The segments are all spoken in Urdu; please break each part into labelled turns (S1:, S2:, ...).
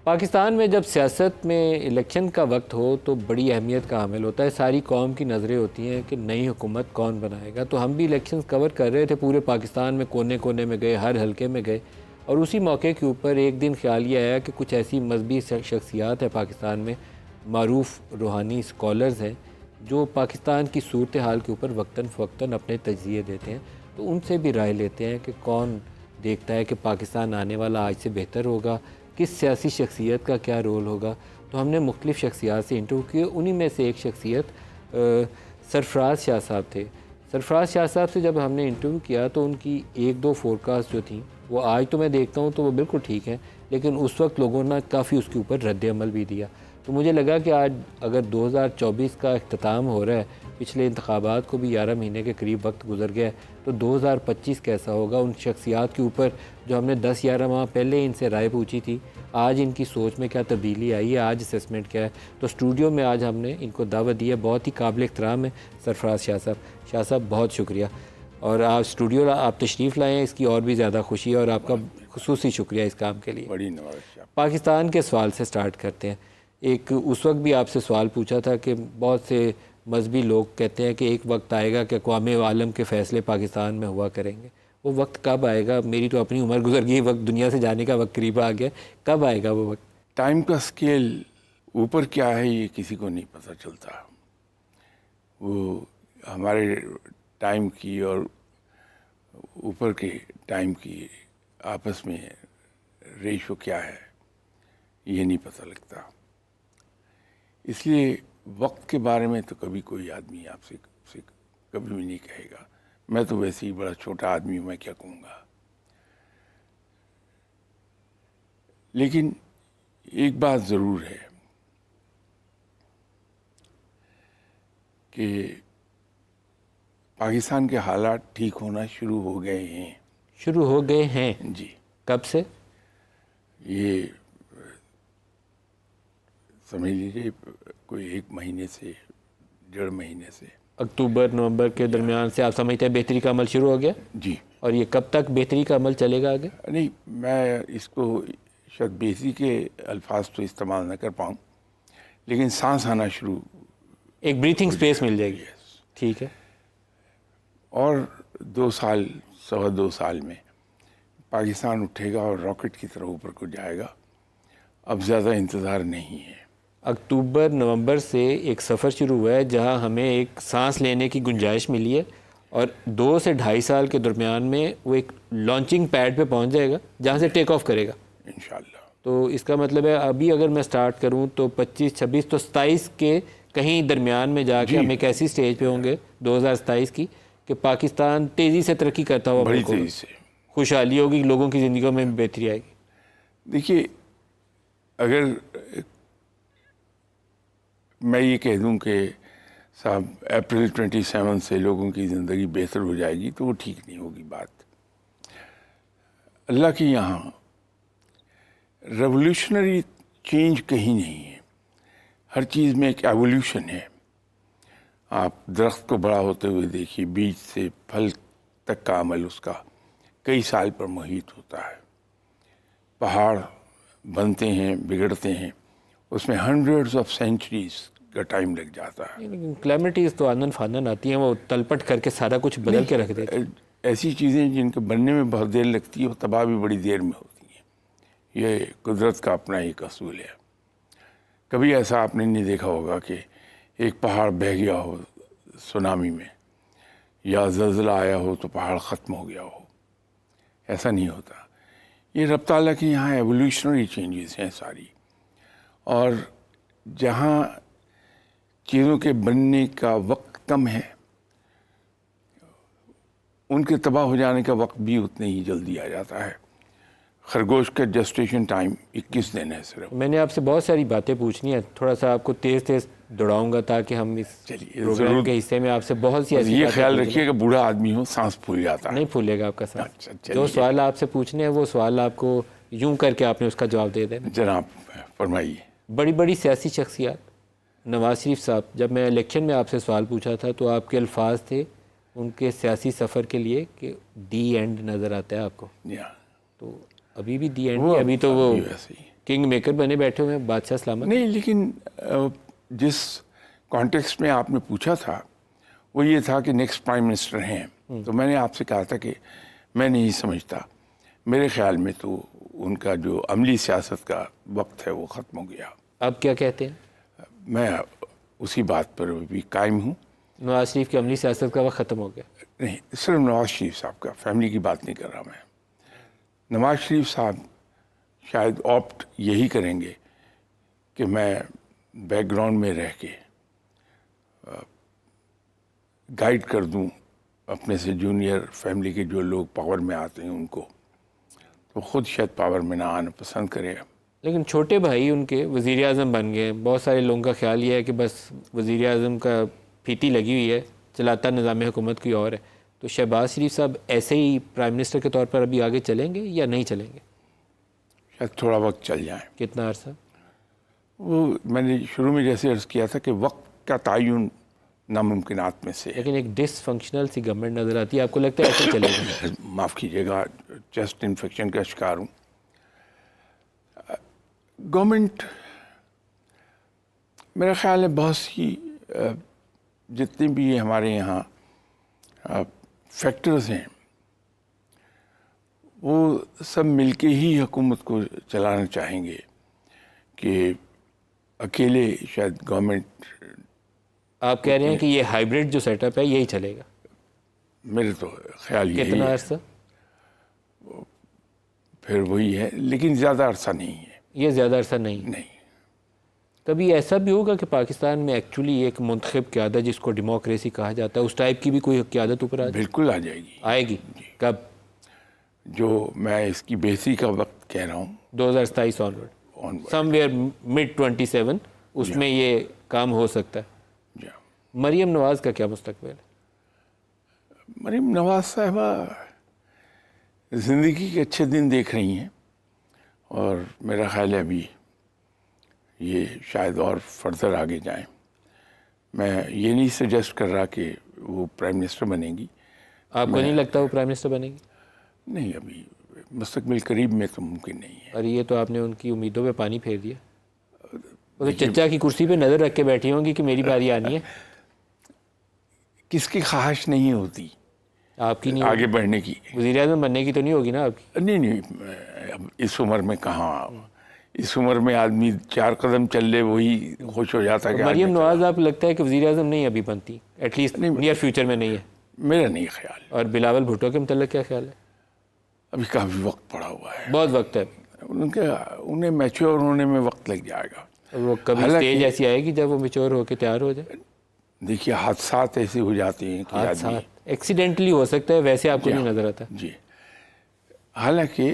S1: پاکستان میں جب سیاست میں الیکشن کا وقت ہو تو بڑی اہمیت کا حامل ہوتا ہے. ساری قوم کی نظریں ہوتی ہیں کہ نئی حکومت کون بنائے گا. تو ہم بھی الیکشنز کور کر رہے تھے, پورے پاکستان میں کونے کونے میں گئے, ہر حلقے میں گئے, اور اسی موقع کے اوپر ایک دن خیال یہ آیا کہ کچھ ایسی مذہبی شخصیات ہیں پاکستان میں, معروف روحانی اسکالرز ہیں, جو پاکستان کی صورتحال کے اوپر وقتاً فوقتاً اپنے تجزیے دیتے ہیں. تو ان سے بھی رائے لیتے ہیں کہ کون دیکھتا ہے کہ پاکستان آنے والا آج سے بہتر ہوگا, کس سیاسی شخصیت کا کیا رول ہوگا. تو ہم نے مختلف شخصیات سے انٹرویو کیے. انہی میں سے ایک شخصیت سرفراز شاہ صاحب تھے. سرفراز شاہ صاحب سے جب ہم نے انٹرویو کیا تو ان کی ایک دو فورکاسٹ جو تھیں وہ آج تو میں دیکھتا ہوں تو وہ بالکل ٹھیک ہیں, لیکن اس وقت لوگوں نے کافی اس کے اوپر رد عمل بھی دیا. تو مجھے لگا کہ آج اگر 2024 کا اختتام ہو رہا ہے, پچھلے انتخابات کو بھی 11 مہینے کے قریب وقت گزر گیا ہے, تو 2025 کیسا ہوگا. ان شخصیات کے اوپر جو ہم نے 10-11 ماہ پہلے ان سے رائے پوچھی تھی, آج ان کی سوچ میں کیا تبدیلی آئی ہے, آج اسیسمنٹ کیا ہے. تو اسٹوڈیو میں آج ہم نے ان کو دعوت دی ہے. بہت ہی قابل احترام ہے سرفراز شاہ صاحب. شاہ صاحب بہت شکریہ, اور آپ اسٹوڈیو آپ تشریف لائے ہیں, اس کی اور بھی زیادہ خوشی ہے, اور آپ کا خصوصی شکریہ اس کام کے لیے.
S2: بڑی نوازش.
S1: پاکستان کے سوال سے سٹارٹ کرتے ہیں. ایک اس وقت بھی آپ سے سوال پوچھا تھا کہ بہت سے مذہبی لوگ کہتے ہیں کہ ایک وقت آئے گا کہ اقوام عالم کے فیصلے پاکستان میں ہوا کریں گے. وہ وقت کب آئے گا؟ میری تو اپنی عمر گزر گئی, وقت دنیا سے جانے کا وقت قریب آ گیا. کب آئے گا وہ وقت؟
S2: ٹائم کا سکیل اوپر کیا ہے یہ کسی کو نہیں پتہ چلتا. وہ ہمارے ٹائم کی اور اوپر کے ٹائم کی آپس میں ریشو کیا ہے یہ نہیں پتہ لگتا. اس لیے وقت کے بارے میں تو کبھی کوئی آدمی آپ سے کبھی بھی نہیں کہے گا. میں تو ویسے ہی بڑا چھوٹا آدمی ہوں, میں کیا کہوں گا. لیکن ایک بات ضرور ہے کہ پاکستان کے حالات ٹھیک ہونا شروع ہو گئے ہیں.
S1: شروع ہو گئے ہیں؟
S2: جی.
S1: کب سے؟
S2: یہ سمجھ لیجیے کوئی 1 مہینے سے 1.5 مہینے سے.
S1: اکتوبر نومبر کے درمیان سے آپ سمجھتے ہیں بہتری کا عمل شروع ہو گیا؟
S2: جی.
S1: اور یہ کب تک بہتری کا عمل چلے گا آگے؟
S2: نہیں, میں اس کو شاید بہتری کے الفاظ تو استعمال نہ کر پاؤں, لیکن سانس آنا شروع,
S1: ایک بریتھنگ سپیس مل جائے گی. ٹھیک ہے.
S2: اور 2 سال 2.25 سال میں پاکستان اٹھے گا اور راکٹ کی طرح اوپر کو جائے گا. اب زیادہ انتظار نہیں ہے.
S1: اکتوبر نومبر سے ایک سفر شروع ہوا ہے جہاں ہمیں ایک سانس لینے کی گنجائش ملی ہے, اور 2 سے 2.5 سال کے درمیان میں وہ ایک لانچنگ پیڈ پہ پہنچ جائے گا جہاں سے ٹیک آف کرے گا
S2: انشاءاللہ.
S1: تو اس کا مطلب ہے ابھی اگر میں سٹارٹ کروں تو 25 26 تو 27 کے کہیں درمیان میں جا کے ہم ایک ایسی سٹیج پہ ہوں گے 2027 کی کہ پاکستان تیزی سے ترقی کرتا ہوا
S2: بڑی تیزی سے
S1: خوشحالی ہوگی, لوگوں کی زندگیوں میں بہتری آئے گی.
S2: دیکھیے, اگر میں یہ کہہ دوں کہ صاحب اپریل 27 سے لوگوں کی زندگی بہتر ہو جائے گی تو وہ ٹھیک نہیں ہوگی بات. اللہ کے یہاں ریولیوشنری چینج کہیں نہیں ہے. ہر چیز میں ایک ایولیوشن ہے. آپ درخت کو بڑا ہوتے ہوئے دیکھیے, بیج سے پھل تک کا عمل اس کا کئی سال پر محیط ہوتا ہے. پہاڑ بنتے ہیں, بگڑتے ہیں, اس میں ہنڈریڈز آف سینچریز کا ٹائم لگ جاتا ہے.
S1: لیکن کلیمٹیز تو آنن فانن آتی ہیں, وہ تلپٹ کر کے سارا کچھ بدل کے رکھ دیتے ہیں.
S2: ایسی چیزیں جن کے بننے میں بہت دیر لگتی ہے وہ تباہ بھی بڑی دیر میں ہوتی ہیں. یہ قدرت کا اپنا ایک اصول ہے. کبھی ایسا آپ نے نہیں دیکھا ہوگا کہ ایک پہاڑ بہہ گیا ہو سونامی میں, یا زلزلہ آیا ہو تو پہاڑ ختم ہو گیا ہو. ایسا نہیں ہوتا. یہ رب تعالیٰ کے یہاں ایولیوشنری چینجز ہیں ساری. اور جہاں چیزوں کے بننے کا وقت کم ہے, ان کے تباہ ہو جانے کا وقت بھی اتنے ہی جلدی آ جاتا ہے. خرگوش کا جسٹیشن ٹائم 21 دن ہے صرف.
S1: میں نے آپ سے بہت ساری باتیں پوچھنی ہیں, تھوڑا سا آپ کو تیز تیز دوڑاؤں گا تاکہ ہم اس پروگرام کے حصے میں آپ سے بہت سی ایسی
S2: یہ خیال رکھیے کہ بوڑھا آدمی ہو سانس پھول جاتا ہے.
S1: نہیں پھولے گا آپ کا سانس. جو سوال آپ سے پوچھنے ہیں وہ سوال آپ کو یوں کر کے آپ نے اس کا جواب دے دینا.
S2: جناب فرمائیے.
S1: بڑی بڑی سیاسی شخصیات, نواز شریف صاحب, جب میں الیکشن میں آپ سے سوال پوچھا تھا تو آپ کے الفاظ تھے ان کے سیاسی سفر کے لیے کہ دی اینڈ نظر آتا ہے آپ کو. تو ابھی بھی دی اینڈ نہیں, ابھی تو وہ کنگ میکر بنے بیٹھے ہوئے ہیں بادشاہ سلامت.
S2: نہیں، لیکن جس کانٹیکسٹ میں آپ نے پوچھا تھا وہ یہ تھا کہ نیکسٹ پرائم منسٹر ہیں، تو میں نے آپ سے کہا تھا کہ میں نہیں سمجھتا. میرے خیال میں تو ان کا جو عملی سیاست کا وقت ہے وہ ختم ہو گیا.
S1: آپ کیا کہتے ہیں؟
S2: میں اسی بات پر بھی قائم ہوں.
S1: نواز شریف کی عملی سیاست کا وقت ختم ہو گیا؟
S2: نہیں، صرف نواز شریف صاحب کا، فیملی کی بات نہیں کر رہا میں. نواز شریف صاحب شاید آپٹ یہی کریں گے کہ میں بیک گراؤنڈ میں رہ کے گائیڈ کر دوں اپنے سے جونیئر فیملی کے جو لوگ پاور میں آتے ہیں ان کو، تو خود شاید پاور میں نہ آنا پسند کرے.
S1: لیکن چھوٹے بھائی ان کے وزیر اعظم بن گئے. بہت سارے لوگوں کا خیال یہ ہے کہ بس وزیر اعظم کا پھیتی لگی ہوئی ہے، چلاتا نظام حکومت کوئی اور ہے. تو شہباز شریف صاحب ایسے ہی پرائم منسٹر کے طور پر ابھی آگے چلیں گے یا نہیں چلیں گے؟
S2: شاید تھوڑا وقت چل جائیں.
S1: کتنا عرصہ؟
S2: وہ میں نے شروع میں جیسے عرض کیا تھا کہ وقت کا تعین ناممکنات میں سے ہے.
S1: لیکن ایک ڈس فنکشنل سی گورنمنٹ نظر آتی ہے. آپ کو لگتا ہے ایسے چلے گا؟
S2: معاف کیجیے گا، چیسٹ انفیکشن کا شکار ہوں. گورنمنٹ میرا خیال ہے بہت سی جتنے بھی ہمارے یہاں فیکٹرز ہیں وہ سب مل کے ہی حکومت کو چلانا چاہیں گے کہ اکیلے شاید گورنمنٹ.
S1: آپ کہہ رہے ہیں کہ یہ ہائیبرڈ جو سیٹ اپ ہے یہی چلے گا؟
S2: میرے تو خیال یہی
S1: کتنا
S2: ہے.
S1: عرصہ؟
S2: پھر وہی ہے، لیکن زیادہ عرصہ نہیں ہے.
S1: یہ زیادہ عرصہ نہیں. کبھی ایسا بھی ہوگا کہ پاکستان میں ایکچولی ایک منتخب قیادت جس کو ڈیموکریسی کہا جاتا ہے اس ٹائپ کی بھی کوئی قیادت اوپر آ جائے؟
S2: بالکل آ جائے گی.
S1: آئے گی. کب؟
S2: جو میں اس کی بحثی کا وقت کہہ رہا ہوں
S1: 2027 آنورڈ، سم ویئر مڈ 27 اس میں یہ کام ہو سکتا ہے. مریم نواز کا کیا مستقبل ہے؟
S2: مریم نواز صاحبہ زندگی کے اچھے دن دیکھ رہی ہیں اور میرا خیال ہے ابھی یہ شاید اور فردر آگے جائیں. میں یہ نہیں سجیسٹ کر رہا کہ وہ پرائم منسٹر بنے گی.
S1: آپ کو نہیں لگتا وہ پرائم منسٹر بنے گی؟
S2: نہیں، ابھی مستقبل قریب میں تو ممکن نہیں ہے.
S1: اور یہ تو آپ نے ان کی امیدوں پہ پانی پھیر دیا. وہ تو چچا کی کرسی پہ نظر رکھ کے بیٹھی ہوں گی کہ میری باری آنی ہے.
S2: کس کی خواہش نہیں ہوتی
S1: آپ کی نہیں
S2: آگے بڑھنے کی؟
S1: وزیر اعظم بننے کی تو نہیں ہوگی نا آپ کی؟
S2: نہیں، اب اس عمر میں کہاں. اس عمر میں آدمی 4 قدم چل لے وہی خوش ہو جاتا ہے کہ
S1: مریم نواز آپ لگتا ہے کہ وزیر اعظم نہیں ابھی بنتی، ایٹ لیسٹ نیئر فیوچر میں نہیں ہے؟
S2: میرا نہیں خیال.
S1: اور بلاول بھٹو کے متعلق کیا خیال ہے؟
S2: ابھی کافی وقت پڑا ہوا ہے.
S1: بہت وقت ہے.
S2: انہیں میچور ہونے میں وقت لگ جائے گا.
S1: وہ کبھی اسٹیج ایسی آئے گی جب وہ میچور ہو کے تیار ہو جائے؟
S2: دیکھیے حادثات ایسے ہو جاتے ہیں کہ
S1: حادثات ایکسیڈنٹلی ہو سکتا ہے، ویسے آپ کو نہیں نظر آتا؟
S2: جی. حالانکہ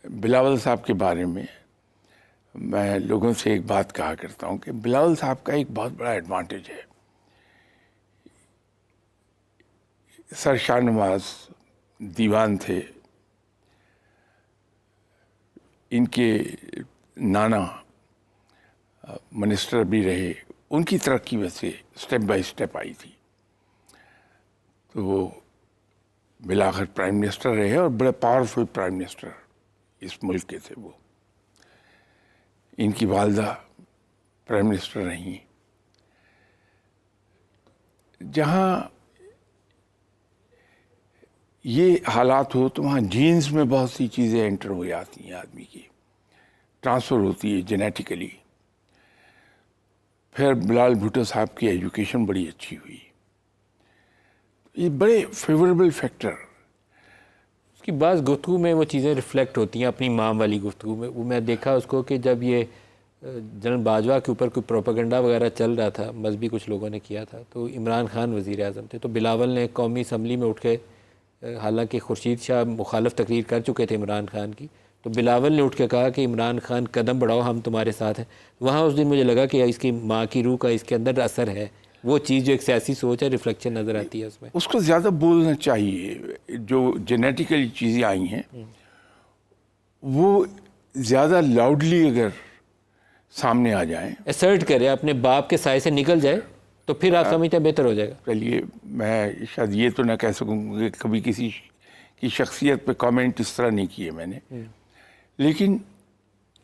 S2: بلاول صاحب کے بارے میں میں لوگوں سے ایک بات کہا کرتا ہوں کہ بلاول صاحب کا ایک بہت بڑا ایڈوانٹیج ہے. سر شاہ نواز دیوان تھے، ان کے نانا منسٹر بھی رہے. ان کی ترقی ویسے اسٹیپ بائی اسٹیپ آئی تھی، تو وہ بلاخر پرائم منسٹر رہے اور بڑے پاورفل پرائم منسٹر اس ملک کے تھے. وہ ان کی والدہ پرائم منسٹر رہیں. جہاں یہ حالات ہو تو وہاں جینز میں بہت سی چیزیں انٹر ہو جاتی ہیں، آدمی کی ٹرانسفر ہوتی ہے جینیٹیکلی. پھر بلال بھٹو صاحب کی ایجوکیشن بڑی اچھی ہوئی. یہ بڑے فیوریبل فیکٹر.
S1: اس کی بعض گفتگو میں وہ چیزیں ریفلیکٹ ہوتی ہیں اپنی ماں والی گفتگو میں. وہ میں دیکھا اس کو کہ جب یہ جنرل باجوہ کے اوپر کوئی پروپیگنڈا وغیرہ چل رہا تھا، مذہبی کچھ لوگوں نے کیا تھا، تو عمران خان وزیر اعظم تھے، تو بلاول نے قومی اسمبلی میں اٹھ کے، حالانکہ خورشید شاہ مخالف تقریر کر چکے تھے عمران خان کی، تو بلاول نے اٹھ کے کہا کہ عمران خان قدم بڑھاؤ، ہم تمہارے ساتھ ہیں. وہاں اس دن مجھے لگا کہ اس کی ماں کی روح کا اس کے اندر اثر ہے. وہ چیز جو ایک سیاسی سوچ ہے، ریفلیکشن نظر آتی ہے اس میں.
S2: اس کو زیادہ بولنا چاہیے. جو جینیٹیکلی چیزیں آئی ہیں وہ زیادہ لاؤڈلی اگر سامنے آ جائیں،
S1: اسرٹ کرے، اپنے باپ کے سائے سے نکل جائے، تو پھر آپ سمجھتے ہیں بہتر ہو جائے گا.
S2: چلیے میں شاید یہ تو نہ کہہ سکوں کہ کبھی کسی کی شخصیت پہ کامنٹ اس طرح نہیں کیے میں نے، لیکن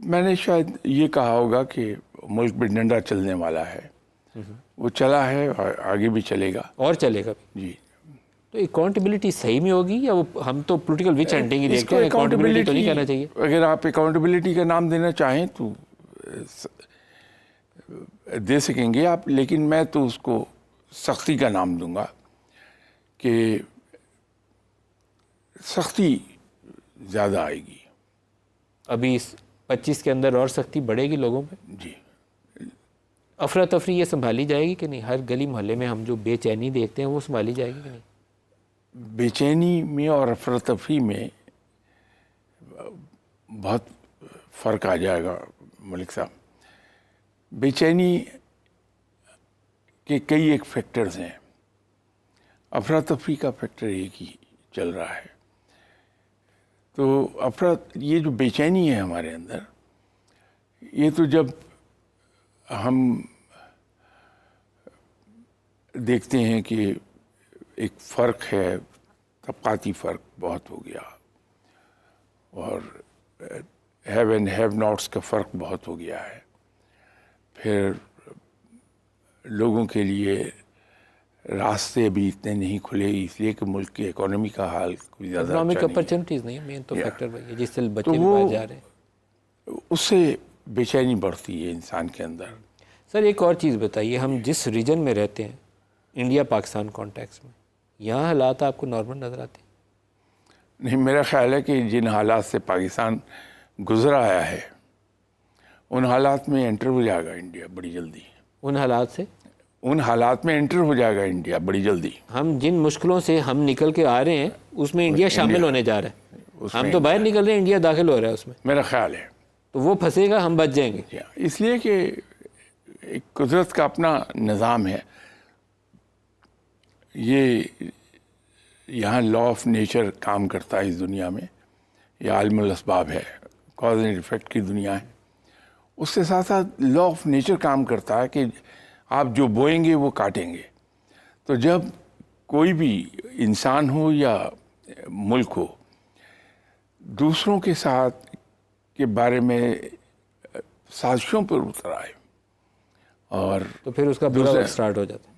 S2: میں نے شاید یہ کہا ہوگا کہ ملک میں ڈنڈا چلنے والا ہے، وہ چلا ہے اور آگے بھی چلے گا
S1: اور چلے گا بھی.
S2: جی.
S1: تو اکاؤنٹیبلٹی صحیح میں ہوگی یا وہ ہم تو پولیٹیکل وچ ہنٹنگ ہی
S2: اس
S1: دیکھتے
S2: کو
S1: ہیں، اکاؤنٹیبلٹی تو نہیں کہنا چاہیے.
S2: اگر آپ اکاؤنٹیبلٹی کا نام دینا چاہیں تو دے سکیں گے آپ، لیکن میں تو اس کو سختی کا نام دوں گا کہ سختی زیادہ آئے گی.
S1: ابھی 25 کے اندر اور سختی بڑھے گی لوگوں پہ.
S2: جی.
S1: افراتفری یہ سنبھالی جائے گی کہ نہیں؟ ہر گلی محلے میں ہم جو بے چینی دیکھتے ہیں وہ سنبھالی جائے گی کہ نہیں؟
S2: بے چینی میں اور افراتفری میں بہت فرق آ جائے گا ملک صاحب. بے چینی کے کئی ایک فیکٹرز ہیں، افراتفری کا فیکٹر ایک ہی چل رہا ہے. تو یہ جو بے چینی ہے ہمارے اندر، یہ تو جب ہم دیکھتے ہیں کہ ایک فرق ہے، طبقاتی فرق بہت ہو گیا اور ہیو اینڈ ہیو ناٹس کا فرق بہت ہو گیا ہے. پھر لوگوں کے لیے راستے ابھی اتنے نہیں کھلے، اس لیے کہ ملک کی اکانومی کا حال کوئی زیادہ
S1: اکنامک
S2: اچھا نہیں ہے.
S1: اپرچونٹیز نہیں ہے مین تو فیکٹر وہی ہے جس سے بچے بھی
S2: وہ
S1: باہر جا رہے ہیں.
S2: اس سے بے چینی بڑھتی ہے انسان کے اندر.
S1: سر ایک اور چیز بتائیے، ہم جس ریجن میں رہتے ہیں انڈیا پاکستان کانٹیکس میں، یہاں حالات آپ کو نارمل نظر آتے ہیں؟
S2: نہیں، میرا خیال ہے کہ جن حالات سے پاکستان گزر آیا ہے ان حالات میں انٹر ہو جائے گا انڈیا بڑی جلدی.
S1: ان حالات میں
S2: انٹر ہو جائے گا انڈیا بڑی جلدی.
S1: ہم جن مشکلوں سے ہم نکل کے آ رہے ہیں اس میں انڈیا شامل ہونے جا رہا ہے. ہم تو باہر نکل رہے ہیں، انڈیا داخل ہو رہا ہے اس میں.
S2: میرا خیال ہے
S1: تو وہ پھنسے گا، ہم بچ جائیں گے.
S2: اس لیے کہ ایک قدرت کا اپنا نظام ہے. یہ یہاں لا آف نیچر کام کرتا ہے اس دنیا میں. یہ عالم الاسباب ہے، کاز اینڈ ایفیکٹ کی دنیا ہے. اس کے ساتھ ساتھ لا آف نیچر کام کرتا ہے کہ آپ جو بوئیں گے وہ کاٹیں گے. تو جب کوئی بھی انسان ہو یا ملک ہو دوسروں کے ساتھ کے بارے میں سازشوں پر اتر آئے اور
S1: تو پھر اس کا برا وقت سٹارٹ ہو جاتا ہے.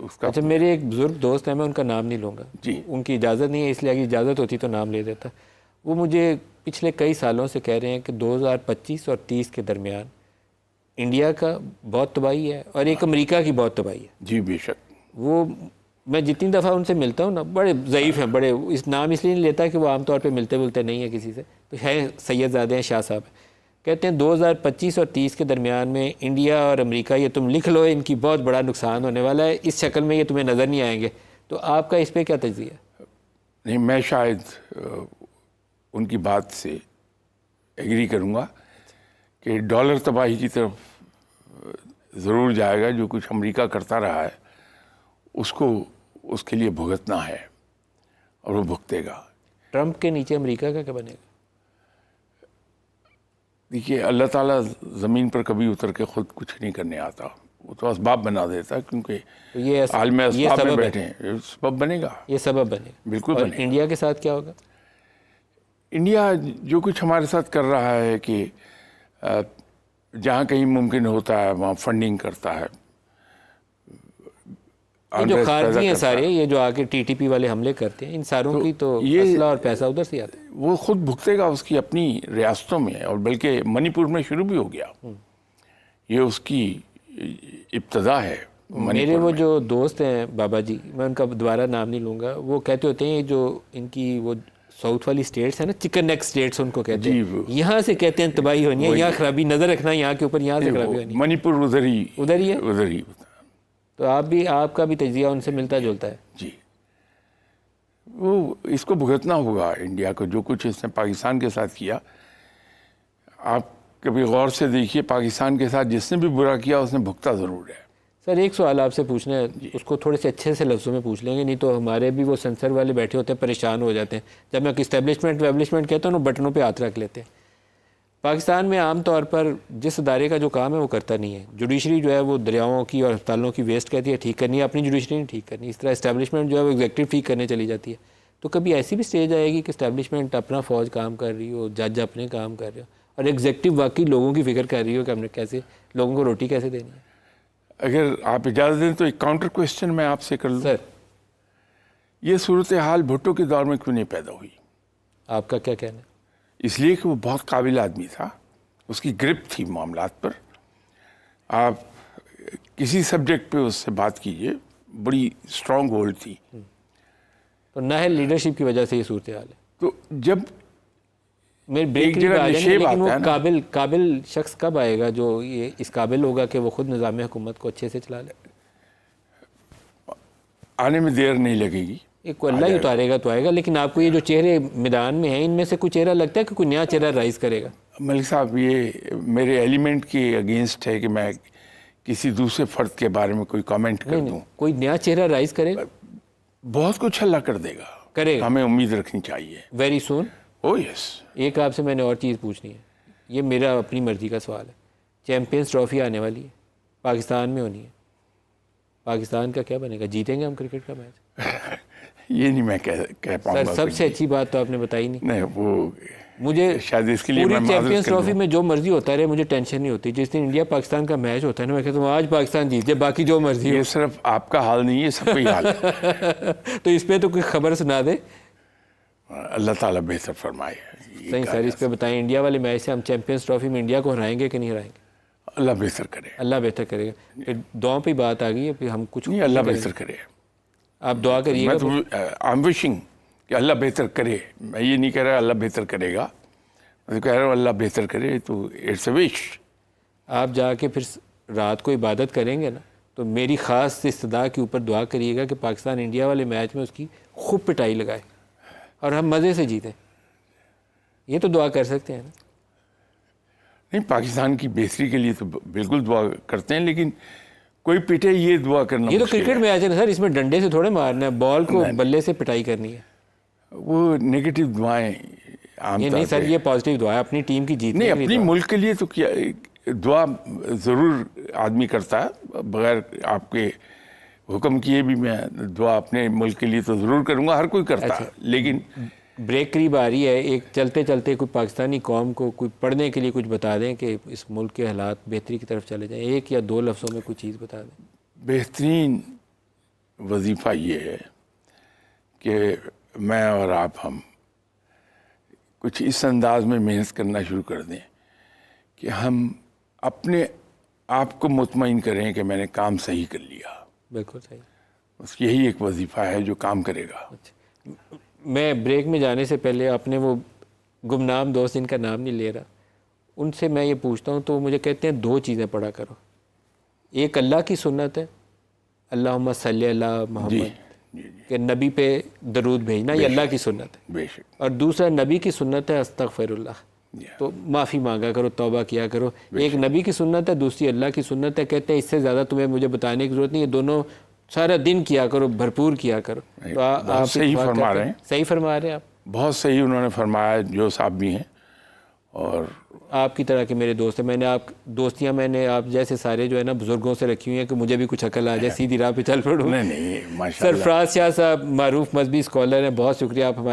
S2: اس کا
S1: اچھا، میرے ایک بزرگ دوست ہیں، میں ان کا نام نہیں لوں گا.
S2: جی.
S1: ان کی اجازت نہیں ہے، اس لیے اگر اجازت ہوتی تو نام لے دیتا. وہ مجھے پچھلے کئی سالوں سے کہہ رہے ہیں کہ 2025 اور 30 کے درمیان انڈیا کا بہت تباہی ہے اور ایک امریکہ کی بہت تباہی ہے.
S2: جی بے شک.
S1: وہ میں جتنی دفعہ ان سے ملتا ہوں نا، بڑے ضعیف ہیں، بڑے اس نام اس لیے نہیں لیتا کہ وہ عام طور پہ ملتے نہیں ہیں کسی سے. تو ہے سید زادے ہیں، شاہ صاحب ہیں. کہتے ہیں 2025 اور 30 کے درمیان میں انڈیا اور امریکہ، یہ تم لکھ لو، ان کی بہت بڑا نقصان ہونے والا ہے. اس شکل میں یہ تمہیں نظر نہیں آئیں گے. تو آپ کا اس پہ کیا تجزیہ ہے؟
S2: نہیں، میں شاید ان کی بات سے ایگری کروں گا کہ ڈالر تباہی کی طرف ضرور جائے گا. جو کچھ امریکہ کرتا رہا ہے اس کے لیے بھگتنا ہے اور وہ بھگتے گا.
S1: ٹرمپ کے نیچے امریکہ کا کیا بنے گا؟
S2: دیکھیے، اللہ تعالیٰ زمین پر کبھی اتر کے خود کچھ نہیں کرنے آتا، وہ تو اسباب بنا دیتا، کیونکہ عالم اسباب میں بیٹھے ہیں. یہ سبب بنے گا،
S1: یہ سبب بنے گا.
S2: بالکل
S1: اور
S2: بنے گا.
S1: انڈیا کے ساتھ کیا ہوگا؟
S2: انڈیا جو کچھ ہمارے ساتھ کر رہا ہے کہ جہاں کہیں ممکن ہوتا ہے وہاں فنڈنگ کرتا ہے.
S1: یہ جو خارجی ہیں سارے، یہ جو آ کے ٹی ٹی پی والے حملے کرتے ہیں، ان ساروں کی تو اسلحہ اور پیسہ ادھر سے آتا ہے.
S2: وہ خود بھگتے گا اس کی اپنی ریاستوں میں، اور بلکہ منی پور میں شروع بھی ہو گیا. یہ اس کی ابتدا ہے.
S1: میرے وہ جو دوست ہیں بابا جی، میں ان کا دوبارہ نام نہیں لوں گا، وہ کہتے ہوتے ہیں جو ان کی وہ ساؤتھ والی سٹیٹس ہیں نا، چکن نیک سٹیٹس ان کو کہتے ہیں، یہاں سے کہتے ہیں تباہی ہونی ہے، یہاں خرابی نظر رکھنا یہاں کے اوپر، یہاں سے خرابی ہونی ہے.
S2: منی پور ادھر ہی
S1: ہے. تو آپ کا بھی تجزیہ ان سے ملتا جلتا ہے.
S2: جی. وہ اس کو بھگتنا ہوگا انڈیا کو، جو کچھ اس نے پاکستان کے ساتھ کیا. آپ کبھی غور سے دیکھیے، پاکستان کے ساتھ جس نے بھی برا کیا اس نے بھگتا ضرور ہے.
S1: سر ایک سوال آپ سے پوچھنا ہے، اس کو تھوڑے سے اچھے سے لفظوں میں پوچھ لیں گے، نہیں تو ہمارے بھی وہ سینسر والے بیٹھے ہوتے ہیں، پریشان ہو جاتے ہیں. جب میں اسٹیبلشمنٹ کہتا ہوں نا، بٹنوں پہ ہاتھ رکھ لیتے ہیں. پاکستان میں عام طور پر جس ادارے کا جو کام ہے وہ کرتا نہیں ہے. جوڈیشری جو ہے وہ دریاؤں کی اور ہسپتالوں کی ویسٹ کہتی ہے ٹھیک کرنی ہے، اپنی جوڈیشری نہیں ٹھیک کرنی. اس طرح اسٹیبلشمنٹ جو ہے وہ ایگزیکٹو ٹھیک کرنے چلی جاتی ہے. تو کبھی ایسی بھی سٹیج آئے گی کہ اسٹیبلشمنٹ اپنا فوج کام کر رہی ہو، جج اپنے کام کر رہے ہو، اور ایگزیکٹو واقعی لوگوں کی فکر کر رہی ہو کہ ہم نے کیسے لوگوں کو روٹی کیسے دینی ہے.
S2: اگر آپ اجازت دیں تو ایک کاؤنٹر کوشچن میں آپ سے کر لوں.
S1: سر
S2: یہ صورتحال بھٹو کے دور میں کیوں نہیں پیدا ہوئی؟
S1: آپ کا کیا کہنا ہے؟
S2: اس لیے کہ وہ بہت قابل آدمی تھا, اس کی گرپ تھی معاملات پر. آپ کسی سبجیکٹ پہ اس سے بات کیجئے, بڑی اسٹرانگ ہولڈ تھی.
S1: تو نہ ہے لیڈرشپ کی وجہ سے یہ صورتحال ہے.
S2: تو جب
S1: میرے بریک
S2: ایک جگہ نشیب
S1: لیکن وہ
S2: آتا ہے نا,
S1: قابل شخص کب آئے گا جو یہ اس قابل ہوگا کہ وہ خود نظام حکومت کو اچھے سے چلا لے؟
S2: آنے میں دیر نہیں لگے گی.
S1: ایک کو اللہ ہی اتارے گا تو آئے گا. لیکن آپ کو یہ جو چہرے میدان میں ہیں ان میں سے کوئی چہرہ لگتا ہے کہ کوئی نیا چہرہ رائز کرے گا؟
S2: ملک صاحب, یہ میرے ایلیمنٹ کے اگینسٹ ہے کہ میں کسی دوسرے فرد کے بارے میں کوئی کامنٹ کر دوں.
S1: کوئی نیا چہرہ رائز کرے گا؟
S2: بہت کچھ اللہ کر دے گا,
S1: کرے گا
S2: ہمیں امید رکھنی چاہیے.
S1: Very soon.
S2: Oh yes.
S1: ایک آپ سے میں نے اور چیز پوچھنی ہے, یہ میرا اپنی مرضی کا سوال ہے. چیمپئنز ٹرافی آنے والی ہے, پاکستان میں ہونی ہے. پاکستان کا کیا بنے گا؟ جیتیں گے ہم کرکٹ کا میچ؟
S2: یہ نہیں میں کہہ پاؤں
S1: سر
S2: گا.
S1: سب سے اچھی بات تو آپ نے بتائی نہیں.
S2: نہیں, وہ
S1: مجھے
S2: شاید اس کے لیے
S1: پوری
S2: میں معذرت
S1: چیمپئنز
S2: کر
S1: ٹرافی
S2: دوں.
S1: میں جو مرضی ہوتا رہے مجھے ٹینشن نہیں ہوتی. جس دن انڈیا پاکستان کا میچ ہوتا ہے نا, میں کہتا ہوں آج پاکستان جیت جائے, باقی جو مرضی ہو.
S2: یہ صرف آپ کا حال نہیں ہے, سب کا ہی حال ہے.
S1: تو اس پہ تو کوئی خبر سنا دے.
S2: اللہ تعالیٰ بہتر فرمائے.
S1: صحیح سر, اس پہ بتائیں انڈیا والے میچ سے ہم چیمپئنز ٹرافی میں انڈیا کو ہرائیں گے کہ نہیں ہرائیں گے؟
S2: اللہ بہتر کرے.
S1: اللہ بہتر کرے گا. پھر دعاؤں پہ بات آ گئی ہے, پھر ہم کچھ
S2: نہیں, اللہ بہتر کرے.
S1: آپ دعا کریے
S2: میں
S1: گا.
S2: تو آئی ایم وشنگ کہ اللہ بہتر کرے. میں یہ نہیں کہہ رہا اللہ بہتر کرے گا, میں کہہ رہا ہوں اللہ بہتر کرے. تو اٹس اے وش.
S1: آپ جا کے پھر رات کو عبادت کریں گے نا, تو میری خاص استدعا کے اوپر دعا کریے گا کہ پاکستان انڈیا والے میچ میں اس کی خوب پٹائی لگائے اور ہم مزے سے جیتیں. یہ تو دعا کر سکتے ہیں نا.
S2: نہیں, پاکستان کی بہتری کے لیے تو بالکل دعا کرتے ہیں, لیکن کوئی پٹے یہ دعا کرنا
S1: یہ تو
S2: مشکل
S1: کرکٹ
S2: ہے.
S1: میچ ہے نا سر, اس میں ڈنڈے سے تھوڑے مارنا ہے, بال کو بلے سے پٹائی کرنی ہے.
S2: وہ نیگیٹو دعائیں عام
S1: یہ
S2: طور
S1: نہیں سر,
S2: پہ
S1: یہ پازیٹیو دعا ہے اپنی ٹیم کی جیتنے
S2: نہیں,
S1: کے لیے.
S2: اپنی ملک کے لیے تو کیا دعا ضرور آدمی کرتا ہے, بغیر آپ کے حکم کیے بھی میں دعا اپنے ملک کے لیے تو ضرور کروں گا, ہر کوئی کرتا ہے. لیکن
S1: بریک قریب آ رہی ہے, ایک چلتے چلتے کوئی پاکستانی قوم کو کوئی پڑھنے کے لیے کچھ بتا دیں کہ اس ملک کے حالات بہتری کی طرف چلے جائیں. ایک یا دو لفظوں میں کوئی چیز بتا دیں.
S2: بہترین وظیفہ یہ ہے کہ میں اور آپ ہم کچھ اس انداز میں محنت کرنا شروع کر دیں کہ ہم اپنے آپ کو مطمئن کریں کہ میں نے کام صحیح کر لیا.
S1: بالکل صحیح.
S2: بس یہی ایک وظیفہ ہے جو کام کرے گا.
S1: میں بریک میں جانے سے پہلے اپنے وہ گمنام دوست جن کا نام نہیں لے رہا, ان سے میں یہ پوچھتا ہوں تو وہ مجھے کہتے ہیں دو چیزیں پڑھا کرو. ایک اللہ کی سنت ہے, اللہم صلی اللہ محمد, کہ نبی پہ درود بھیجنا, یہ اللہ کی سنت ہے.
S2: بے شک.
S1: اور دوسرا نبی کی سنت ہے استغفر اللہ, تو معافی مانگا کرو, توبہ کیا کرو. ایک نبی کی سنت ہے, دوسری اللہ کی سنت ہے. کہتے ہیں اس سے زیادہ تمہیں مجھے بتانے کی ضرورت نہیں, یہ دونوں سارا دن کیا کرو, بھرپور کیا کرو. تو آپ
S2: صحیح فرما رہے ہیں.
S1: صحیح فرما رہے ہیں آپ.
S2: بہت صحیح انہوں نے فرمایا, جو صاحب بھی ہیں اور
S1: آپ کی طرح کے میرے دوست ہیں. میں نے آپ جیسے سارے جو ہے نا بزرگوں سے رکھی ہوئی ہیں کہ مجھے بھی کچھ عقل آ جائے, سیدھی راہ پہ چل پڑوں.
S2: نہیں ماشاء اللہ.
S1: سرفراز شاہ صاحب معروف مذہبی اسکالر ہیں, بہت شکریہ آپ ہمارے